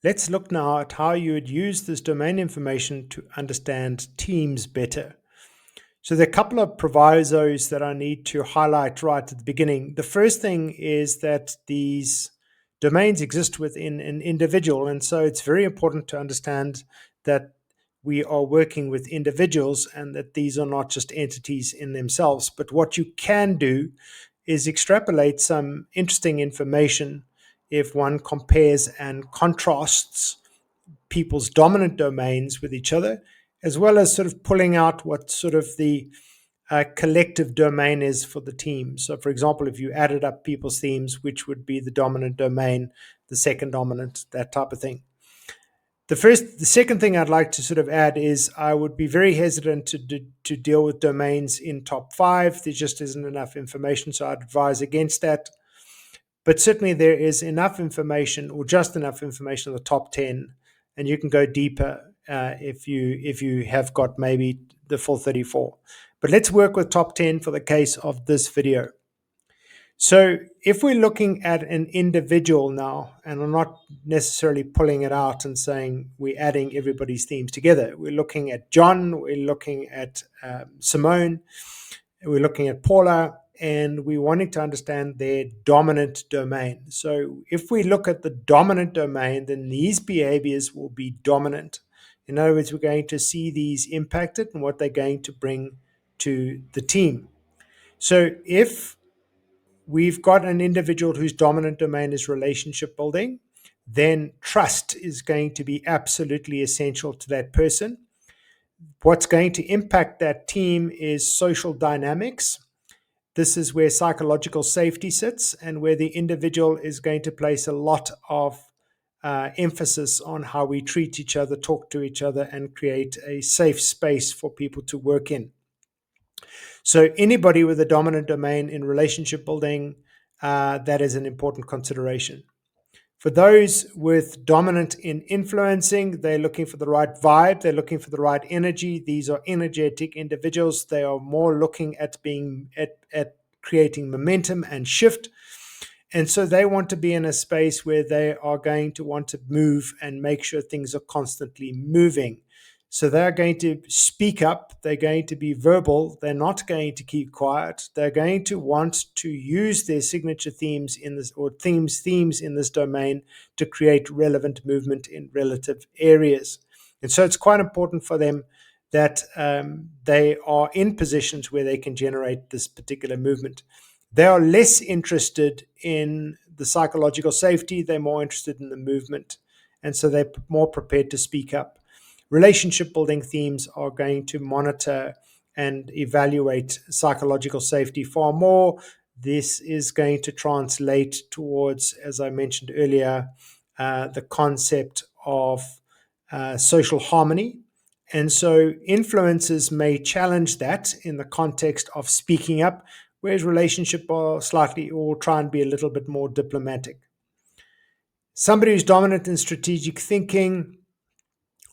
Let's look now at how you would use this domain information to understand teams better. So there are a couple of provisos that I need to highlight right at the beginning. The first thing is that these domains exist within an individual, and so it's very important to understand that we are working with individuals and that these are not just entities in themselves. But what you can do is extrapolate some interesting information if one compares and contrasts people's dominant domains with each other, as well as sort of pulling out what sort of the collective domain is for the team. So, for example, if you added up people's themes, which would be the dominant domain, the second dominant, that type of thing. The second thing I'd like to sort of add is I would be very hesitant to deal with domains in top 5. There just isn't enough information, so I'd advise against that. But certainly there is enough information, or just enough information, in the top 10, and you can go deeper if you have got maybe the full 34. But let's work with top 10 for the case of this video. So if we're looking at an individual now, and I'm not necessarily pulling it out and saying we're adding everybody's themes together. We're looking at John, we're looking at Simone, we're looking at Paula, and we're wanting to understand their dominant domain. So if we look at the dominant domain, then these behaviors will be dominant. In other words, we're going to see these impacted and what they're going to bring to the team. So if we've got an individual whose dominant domain is relationship building, then trust is going to be absolutely essential to that person. What's going to impact that team is social dynamics. This is where psychological safety sits and where the individual is going to place a lot of emphasis on how we treat each other, talk to each other, and create a safe space for people to work in. So anybody with a dominant domain in relationship building, that is an important consideration. For those with dominant in influencing, they're looking for the right vibe. They're looking for the right energy. These are energetic individuals. They are more looking at at creating momentum and shift. And so they want to be in a space where they are going to want to move and make sure things are constantly moving. So they're going to speak up. They're going to be verbal. They're not going to keep quiet. They're going to want to use their signature themes in this, or themes in this domain, to create relevant movement in relative areas. And so it's quite important for them that they are in positions where they can generate this particular movement. They are less interested in the psychological safety. They're more interested in the movement. And so they're more prepared to speak up. Relationship building themes are going to monitor and evaluate psychological safety far more. This is going to translate towards, as I mentioned earlier, the concept of social harmony. And so influencers may challenge that in the context of speaking up, whereas relationship are slightly, or try and be a little bit more diplomatic. Somebody who's dominant in strategic thinking,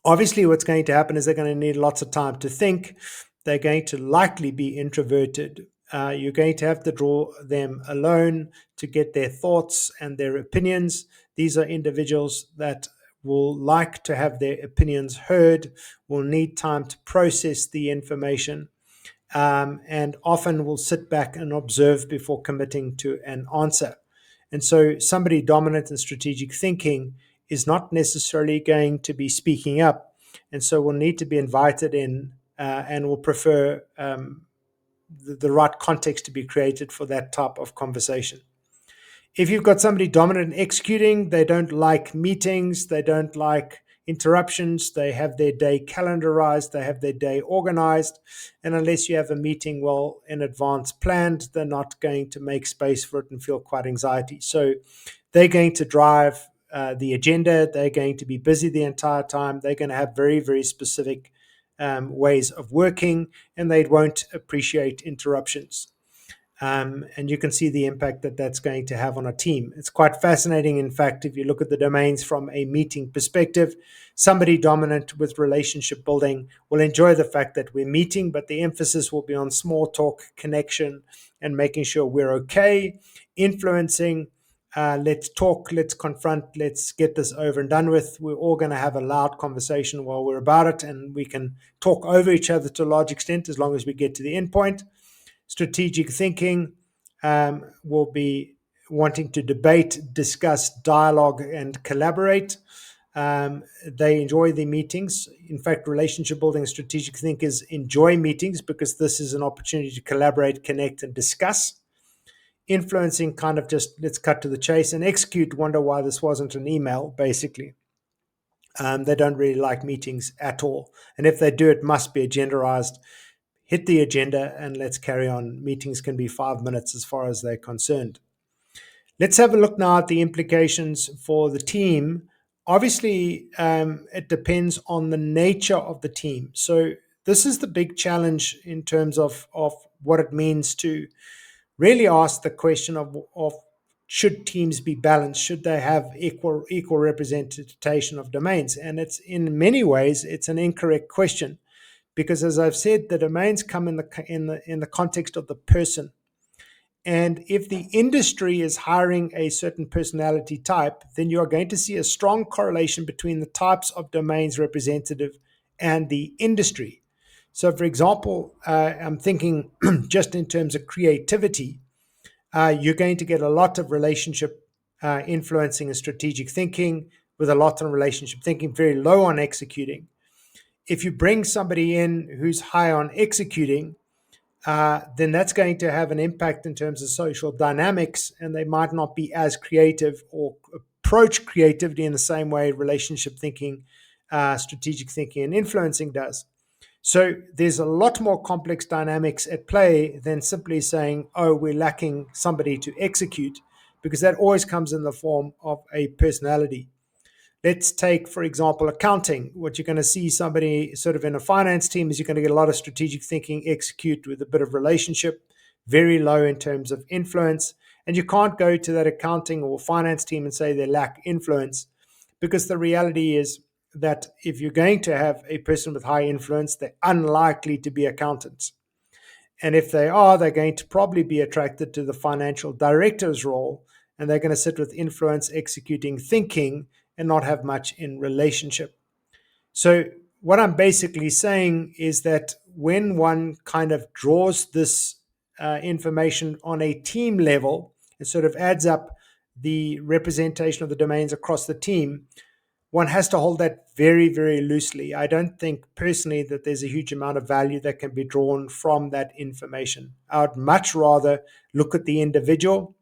obviously what's going to happen is they're going to need lots of time to think. They're going to likely be introverted. You're going to have to draw them alone to get their thoughts and their opinions. These are individuals that will like to have their opinions heard, will need time to process the information, and often will sit back and observe before committing to an answer. And so somebody dominant in strategic thinking is not necessarily going to be speaking up, and so will need to be invited in and will prefer the right context to be created for that type of conversation. If you've got somebody dominant in executing, they don't like meetings, they don't like interruptions, they have their day calendarized, they have their day organized, and unless you have a meeting well in advance planned, they're not going to make space for it and feel quite anxiety. So they're going to drive the agenda, they're going to be busy the entire time, they're going to have very, very specific ways of working, and they won't appreciate interruptions. And you can see the impact that that's going to have on a team. It's quite fascinating. In fact, if you look at the domains from a meeting perspective, somebody dominant with relationship building will enjoy the fact that we're meeting, but the emphasis will be on small talk, connection, and making sure we're okay. Influencing Let's talk, let's confront, let's get this over and done with. We're all going to have a loud conversation while we're about it, and we can talk over each other to a large extent as long as we get to the end point. Strategic thinking will be wanting to debate, discuss, dialogue, and collaborate. They enjoy the meetings. In fact, relationship building strategic thinkers enjoy meetings because this is an opportunity to collaborate, connect, and discuss. Influencing kind of just let's cut to the chase, and execute wonder why this wasn't an email, basically. They don't really like meetings at all. And if they do, it must be agendaized. Hit the agenda and let's carry on. Meetings can be 5 minutes as far as they're concerned. Let's have a look now at the implications for the team. Obviously, it depends on the nature of the team. So this is the big challenge in terms of what it means to really ask the question of should teams be balanced? Should they have equal representation of domains? And it's in many ways, it's an incorrect question because, as I've said, the domains come in the context of the person. And if the industry is hiring a certain personality type, then you are going to see a strong correlation between the types of domains representative and the industry. So, for example, I'm thinking just in terms of creativity, you're going to get a lot of relationship influencing and strategic thinking with a lot on relationship thinking, very low on executing. If you bring somebody in who's high on executing, then that's going to have an impact in terms of social dynamics, and they might not be as creative or approach creativity in the same way relationship thinking, strategic thinking, and influencing does. So there's a lot more complex dynamics at play than simply saying, oh, we're lacking somebody to execute, because that always comes in the form of a personality. Let's take, for example, accounting. What you're going to see somebody sort of in a finance team is you're going to get a lot of strategic thinking, execute with a bit of relationship, very low in terms of influence. And you can't go to that accounting or finance team and say they lack influence, because the reality is that if you're going to have a person with high influence, they're unlikely to be accountants. And if they are, they're going to probably be attracted to the financial director's role, and they're going to sit with influence, executing, thinking, and not have much in relationship. So what I'm basically saying is that when one kind of draws this information on a team level, it sort of adds up the representation of the domains across the team, one has to hold that very, very loosely. I don't think personally that there's a huge amount of value that can be drawn from that information. I would much rather look at the individual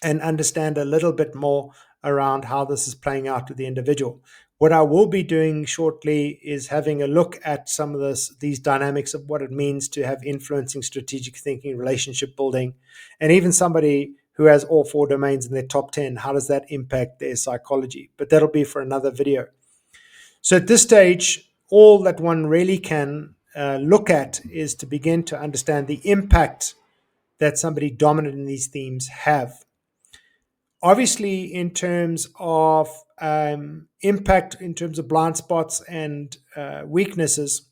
and understand a little bit more around how this is playing out with the individual. What I will be doing shortly is having a look at some of these dynamics of what it means to have influencing, strategic thinking, relationship building, and even somebody who has all 4 domains in their top 10. How does that impact their psychology? But that'll be for another video. So at this stage, all that one really can look at is to begin to understand the impact that somebody dominant in these themes have. Obviously, in terms of impact, in terms of blind spots and weaknesses,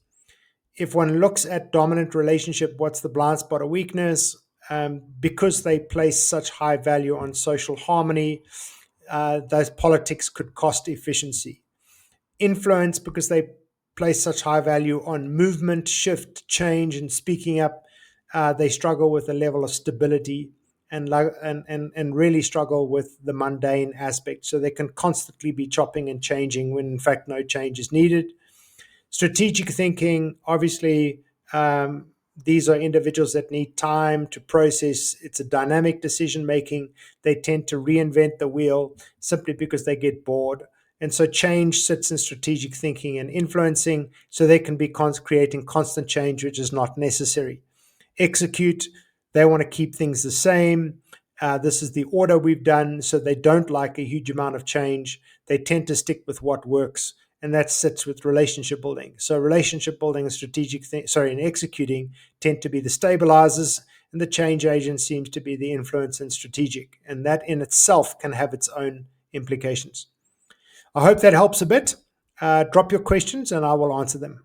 if one looks at dominant relationship, what's the blind spot or weakness? Because they place such high value on social harmony, those politics could cost efficiency. Influence, because they place such high value on movement, shift, change, and speaking up, they struggle with a level of stability and really struggle with the mundane aspect. So they can constantly be chopping and changing when in fact no change is needed. Strategic thinking, obviously, these are individuals that need time to process. It's a dynamic decision making. They tend to reinvent the wheel simply because they get bored. And so change sits in strategic thinking and influencing, so they can be creating constant change, which is not necessary. Execute, they want to keep things the same. This is the order we've done, so they don't like a huge amount of change. They tend to stick with what works, and that sits with relationship building. So relationship building and and executing tend to be the stabilizers, and the change agent seems to be the influence and strategic, and that in itself can have its own implications. I hope that helps a bit. Drop your questions and I will answer them.